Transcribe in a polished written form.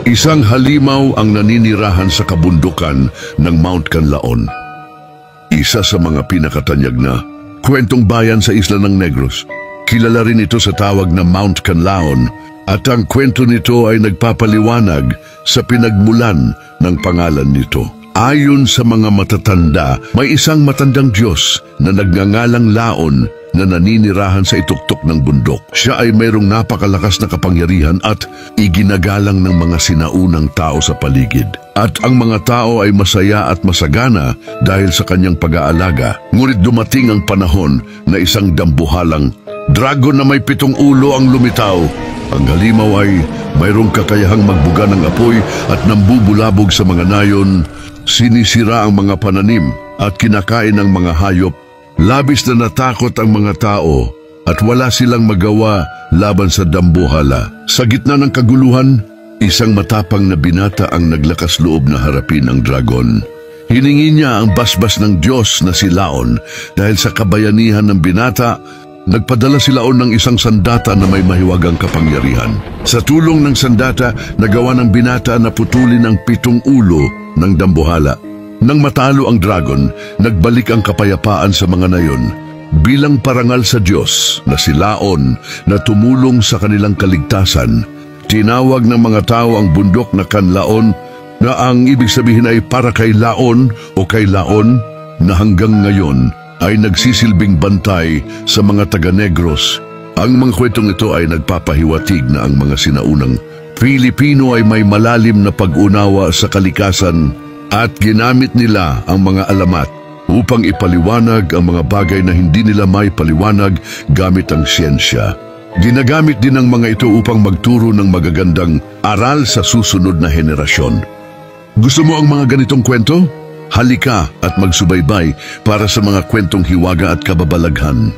Isang halimaw ang naninirahan sa kabundukan ng Mount Canlaon. Isa sa mga pinakatanyag na kwentong bayan sa isla ng Negros. Kilala rin ito sa tawag na Mount Canlaon at ang kwento nito ay nagpapaliwanag sa pinagmulan ng pangalan nito. Ayon sa mga matatanda, may isang matandang Diyos na nagngangalang Laon na naninirahan sa ituktok ng bundok. Siya ay mayroong napakalakas na kapangyarihan at iginagalang ng mga sinaunang tao sa paligid. At ang mga tao ay masaya at masagana dahil sa kanyang pag-aalaga. Ngunit dumating ang panahon na isang dambuhalang dragon na may 7 ulo ang lumitaw. Ang halimaw ay mayroong kakayahang magbuga ng apoy at nambubulabog sa mga nayon. Sinisira ang mga pananim at kinakain ng mga hayop. Labis na natakot ang mga tao at wala silang magawa laban sa dambuhala. Sa gitna ng kaguluhan, isang matapang na binata ang naglakas loob na harapin ang dragon. Hiningi niya ang basbas ng Diyos na si Laon. Dahil sa kabayanihan ng binata, nagpadala si Laon ng isang sandata na may mahiwagang kapangyarihan. Sa tulong ng sandata, nagawa ng binata na putulin ang 7 ulo ng dambuhala. Nang matalo ang dragon, nagbalik ang kapayapaan sa mga nayon bilang parangal sa Diyos na si Laon na tumulong sa kanilang kaligtasan. Tinawag ng mga tao ang bundok na Canlaon na ang ibig sabihin ay para kay Laon o kay Laon na hanggang ngayon ay nagsisilbing bantay sa mga taga-Negros. Ang mga kwentong ito ay nagpapahiwatig na ang mga sinaunang Pilipino ay may malalim na pag-unawa sa kalikasan at ginamit nila ang mga alamat upang ipaliwanag ang mga bagay na hindi nila may paliwanag gamit ang siyensya. Ginagamit din ang mga ito upang magturo ng magagandang aral sa susunod na henerasyon. Gusto mo ang mga ganitong kwento? Halika at magsubaybay para sa mga kwentong hiwaga at kababalaghan.